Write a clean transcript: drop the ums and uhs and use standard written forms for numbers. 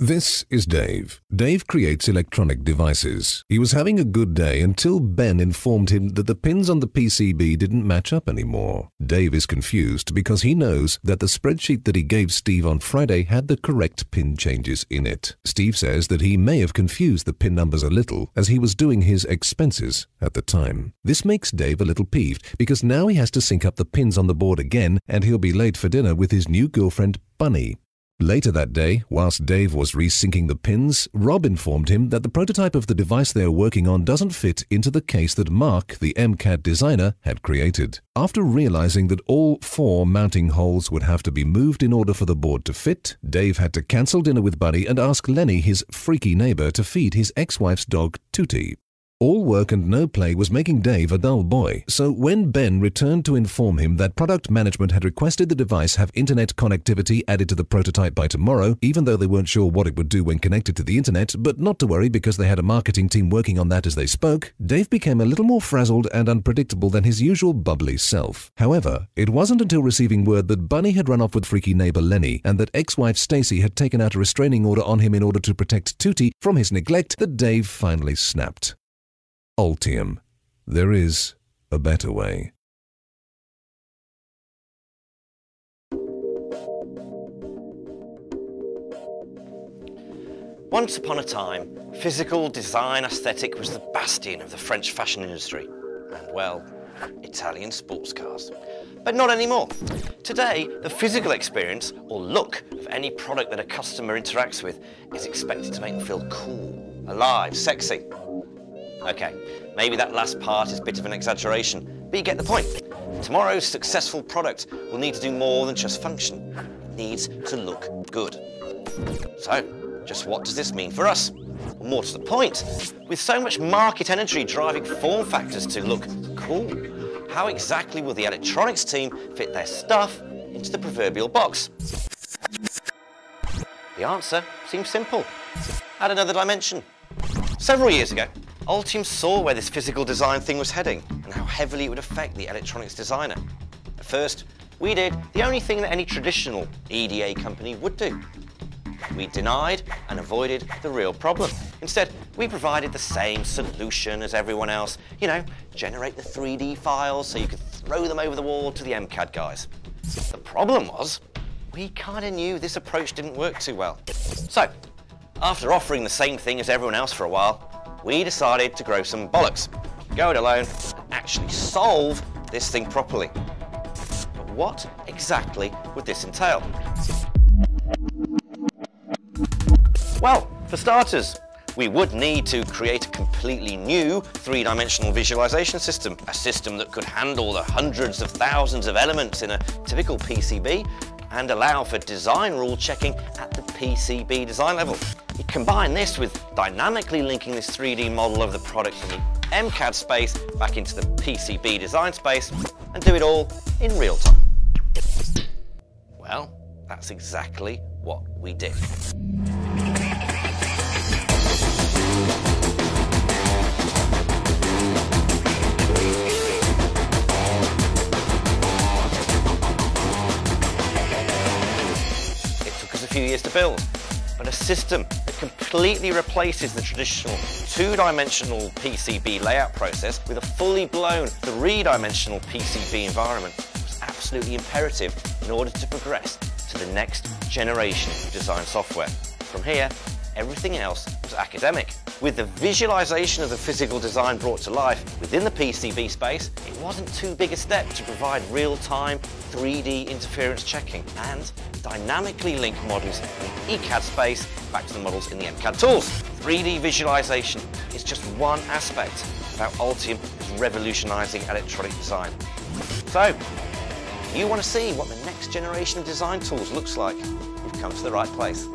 This is Dave. Dave creates electronic devices. He was having a good day until Ben informed him that the pins on the PCB didn't match up anymore. Dave is confused because he knows that the spreadsheet that he gave Steve on Friday had the correct pin changes in it. Steve says that he may have confused the pin numbers a little as he was doing his expenses at the time. This makes Dave a little peeved because now he has to sync up the pins on the board again and he'll be late for dinner with his new girlfriend, Bunny. Later that day, whilst Dave was resyncing the pins, Rob informed him that the prototype of the device they are working on doesn't fit into the case that Mark, the MCAD designer, had created. After realizing that all 4 mounting holes would have to be moved in order for the board to fit, Dave had to cancel dinner with Buddy and ask Lenny, his freaky neighbor, to feed his ex-wife's dog, Tootie. All work and no play was making Dave a dull boy, so when Ben returned to inform him that product management had requested the device have internet connectivity added to the prototype by tomorrow, even though they weren't sure what it would do when connected to the internet, but not to worry because they had a marketing team working on that as they spoke, Dave became a little more frazzled and unpredictable than his usual bubbly self. However, it wasn't until receiving word that Bunny had run off with freaky neighbor Lenny and that ex-wife Stacy had taken out a restraining order on him in order to protect Tootie from his neglect that Dave finally snapped. Altium. There is a better way. Once upon a time, physical design aesthetic was the bastion of the French fashion industry and, well, Italian sports cars. But not anymore. Today, the physical experience or look of any product that a customer interacts with is expected to make them feel cool, alive, sexy. Okay, maybe that last part is a bit of an exaggeration, but you get the point. Tomorrow's successful product will need to do more than just function. It needs to look good. So, just what does this mean for us? Well, more to the point, with so much market energy driving form factors to look cool, how exactly will the electronics team fit their stuff into the proverbial box? The answer seems simple. Add another dimension. Several years ago, Altium saw where this physical design thing was heading and how heavily it would affect the electronics designer. At first, we did the only thing that any traditional EDA company would do. We denied and avoided the real problem. Instead, we provided the same solution as everyone else. You know, generate the 3D files so you could throw them over the wall to the MCAD guys. The problem was, we kind of knew this approach didn't work too well. So, after offering the same thing as everyone else for a while, we decided to grow some bollocks, go it alone, and actually solve this thing properly. But what exactly would this entail? Well, for starters, we would need to create a completely new 3-dimensional visualization system, a system that could handle the hundreds of thousands of elements in a typical PCB and allow for design rule checking at the PCB design level. You combine this with dynamically linking this 3D model of the product from the MCAD space back into the PCB design space and do it all in real time. Well, that's exactly what we did. It took us a few years to build, but a system that completely replaces the traditional 2-dimensional PCB layout process with a fully blown 3-dimensional PCB environment was absolutely imperative in order to progress to the next generation of design software. From here, everything else was academic. With the visualization of the physical design brought to life within the PCB space, it wasn't too big a step to provide real-time 3D interference checking and dynamically link models in the ECAD space back to the models in the MCAD tools. 3D visualization is just one aspect of how Altium is revolutionizing electronic design. So, if you want to see what the next generation of design tools looks like, you've come to the right place.